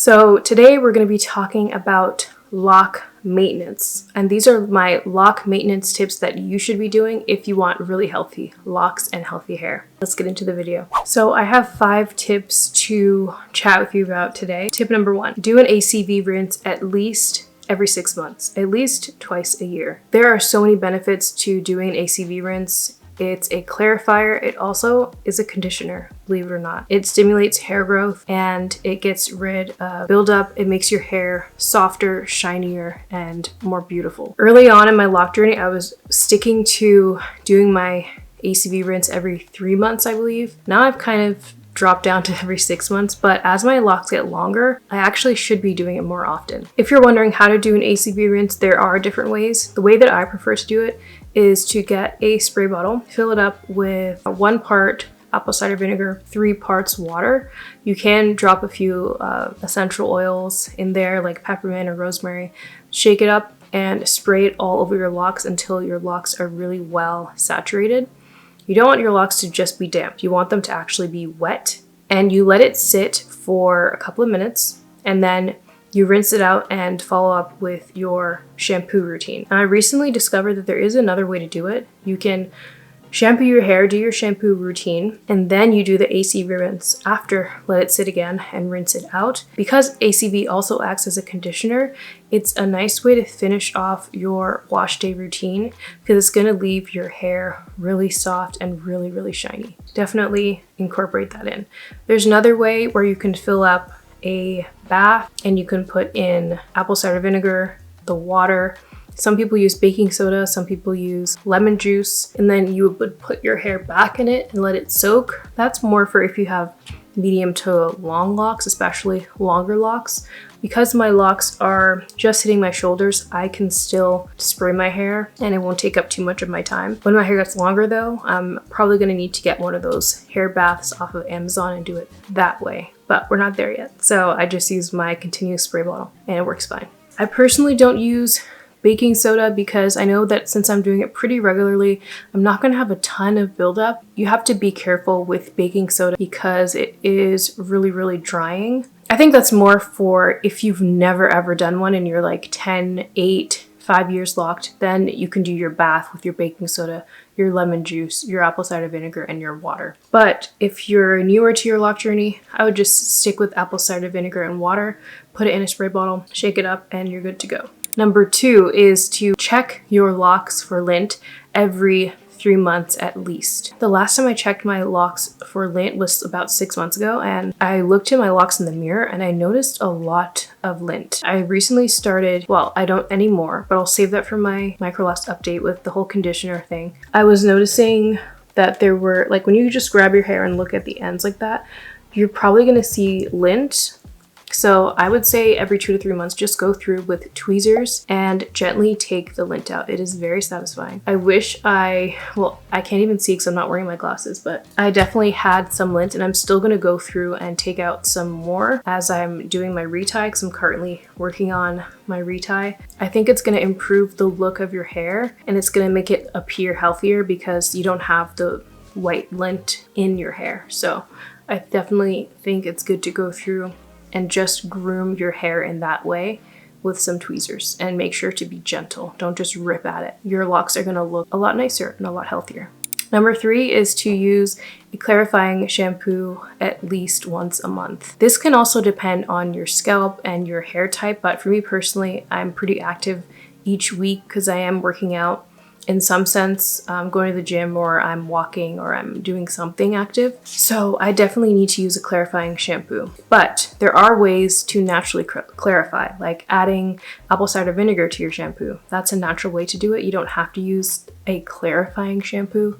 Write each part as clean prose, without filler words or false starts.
So today we're going to be talking about loc maintenance, and these are my loc maintenance tips that you should be doing if you want really healthy locks and healthy hair. Let's get into the video. So I have 5 tips to chat with you about today. Tip number 1, do an ACV rinse at least every 6 months, at least twice a year. There are so many benefits to doing an ACV rinse. It's a clarifier. It also is a conditioner, believe it or not. It stimulates hair growth and it gets rid of buildup. It makes your hair softer, shinier, and more beautiful. Early on in my loc journey, I was sticking to doing my ACV rinse every 3 months, I believe. Now I've kind of dropped down to every 6 months, but as my locks get longer, I actually should be doing it more often. If you're wondering how to do an ACV rinse, there are different ways. The way that I prefer to do it is to get a spray bottle, fill it up with 1 part apple cider vinegar, 3 parts water. You can drop a few essential oils in there like peppermint or rosemary, shake it up and spray it all over your locks until your locks are really well saturated. You don't want your locks to just be damp. You want them to actually be wet, and you let it sit for a couple of minutes and then you rinse it out and follow up with your shampoo routine. Now, I recently discovered that there is another way to do it. You can shampoo your hair, do your shampoo routine, and then you do the ACV rinse after. Let it sit again and rinse it out. Because ACV also acts as a conditioner, it's a nice way to finish off your wash day routine because it's going to leave your hair really soft and really, really shiny. Definitely incorporate that in. There's another way where you can fill up a bath and you can put in apple cider vinegar, the water. Some people use baking soda, some people use lemon juice, and then you would put your hair back in it and let it soak. That's more for if you have medium to long locks, especially longer locks. Because my locks are just hitting my shoulders, I can still spray my hair and it won't take up too much of my time. When my hair gets longer though, I'm probably gonna need to get one of those hair baths off of Amazon and do it that way. But we're not there yet. So I just use my continuous spray bottle and it works fine. I personally don't use baking soda because I know that since I'm doing it pretty regularly, I'm not going to have a ton of buildup. You have to be careful with baking soda because it is really, really drying. I think that's more for if you've never ever done one and you're like 10, 8, 5 years locked, then you can do your bath with your baking soda, your lemon juice, your apple cider vinegar, and your water. But if you're newer to your loc journey, I would just stick with apple cider vinegar and water, put it in a spray bottle, shake it up, and you're good to go. Number 2 is to check your locks for lint every 3 months at least. The last time I checked my locks for lint was about 6 months ago, and I looked at my locks in the mirror and I noticed a lot of lint. I recently started, well, I don't anymore, but I'll save that for my Microlocs update with the whole conditioner thing. I was noticing that there were, like when you just grab your hair and look at the ends like that, you're probably gonna see lint. So I would say every 2 to 3 months, just go through with tweezers and gently take the lint out. It is very satisfying. I wish I can't even see because I'm not wearing my glasses, but I definitely had some lint and I'm still gonna go through and take out some more as I'm doing my retie because I'm currently working on my retie. I think it's gonna improve the look of your hair and it's gonna make it appear healthier because you don't have the white lint in your hair. So I definitely think it's good to go through and just groom your hair in that way with some tweezers and make sure to be gentle. Don't just rip at it. Your locks are gonna look a lot nicer and a lot healthier. Number 3 is to use a clarifying shampoo at least once a month. This can also depend on your scalp and your hair type, but for me personally, I'm pretty active each week because I am working out. In some sense, I'm going to the gym or I'm walking or I'm doing something active. So I definitely need to use a clarifying shampoo. But there are ways to naturally clarify, like adding apple cider vinegar to your shampoo. That's a natural way to do it. You don't have to use a clarifying shampoo.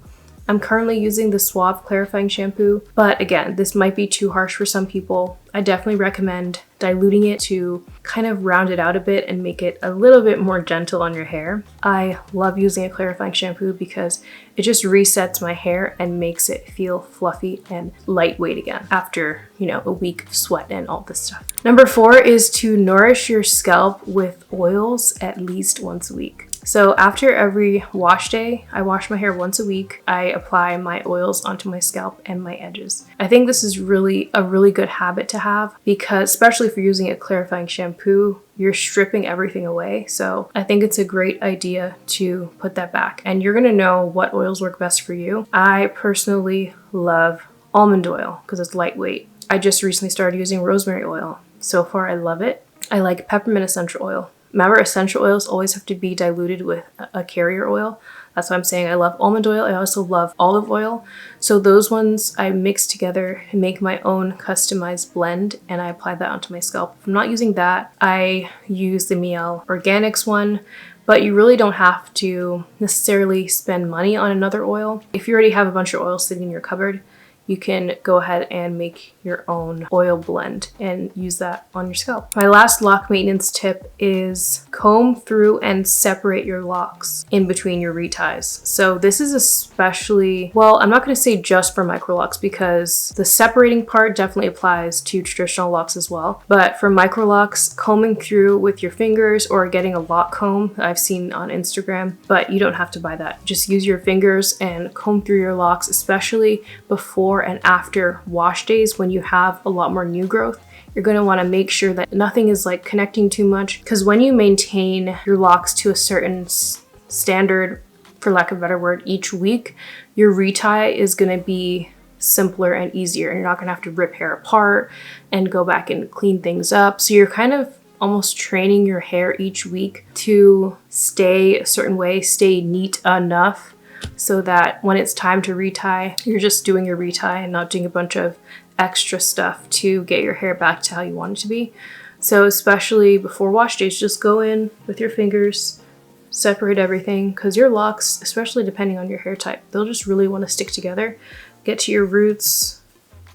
I'm currently using the Suave clarifying shampoo, but again, this might be too harsh for some people. I definitely recommend diluting it to kind of round it out a bit and make it a little bit more gentle on your hair. I love using a clarifying shampoo because it just resets my hair and makes it feel fluffy and lightweight again after, a week of sweat and all this stuff. Number 4 is to nourish your scalp with oils at least once a week. So after every wash day, I wash my hair once a week. I apply my oils onto my scalp and my edges. I think this is really a really good habit to have because especially if you're using a clarifying shampoo, you're stripping everything away. So I think it's a great idea to put that back, and you're gonna know what oils work best for you. I personally love almond oil because it's lightweight. I just recently started using rosemary oil. So far I love it. I like peppermint essential oil. Remember, essential oils always have to be diluted with a carrier oil. That's why I'm saying I love almond oil. I also love olive oil. So those ones I mix together and make my own customized blend, and I apply that onto my scalp. If I'm not using that, I use the Miel Organics one, but you really don't have to necessarily spend money on another oil. If you already have a bunch of oil sitting in your cupboard, you can go ahead and make your own oil blend and use that on your scalp. My last lock maintenance tip is comb through and separate your locks in between your reties. So this is especially, well, I'm not gonna say just for Microlocs because the separating part definitely applies to traditional locks as well. But for Microlocs, combing through with your fingers or getting a lock comb that I've seen on Instagram, but you don't have to buy that. Just use your fingers and comb through your locks, especially before and after wash days when you have a lot more new growth. You're going to want to make sure that nothing is like connecting too much, because when you maintain your locks to a certain standard, for lack of a better word, each week, your retie is going to be simpler and easier, and you're not going to have to rip hair apart and go back and clean things up. So you're kind of almost training your hair each week to stay a certain way, stay neat enough, so that when it's time to retie, you're just doing your retie and not doing a bunch of extra stuff to get your hair back to how you want it to be. So especially before wash days, just go in with your fingers, separate everything, because your locks, especially depending on your hair type, they'll just really want to stick together. Get to your roots,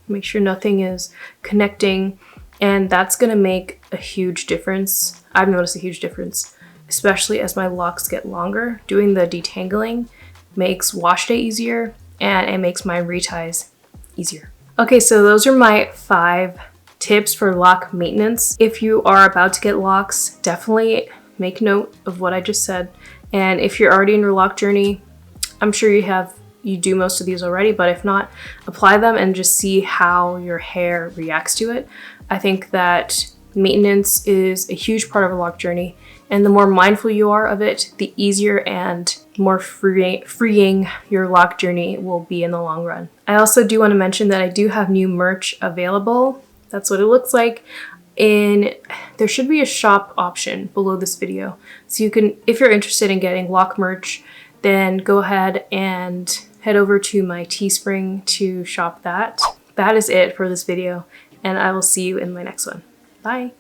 make sure nothing is connecting, and that's going to make a huge difference. I've noticed a huge difference, especially as my locks get longer. Doing the detangling makes wash day easier, and it makes my reties easier. Okay, so those are my 5 tips for lock maintenance. If you are about to get locks, definitely make note of what I just said. And if you're already in your lock journey, I'm sure you do most of these already, but if not, apply them and just see how your hair reacts to it. I think that maintenance is a huge part of a lock journey, and the more mindful you are of it, the easier and more freeing your lock journey will be in the long run. I also do want to mention that I do have new merch available. That's what it looks like. There should be a shop option below this video. So you can, if you're interested in getting lock merch, then go ahead and head over to my Teespring to shop that. That is it for this video, and I will see you in my next one. Bye.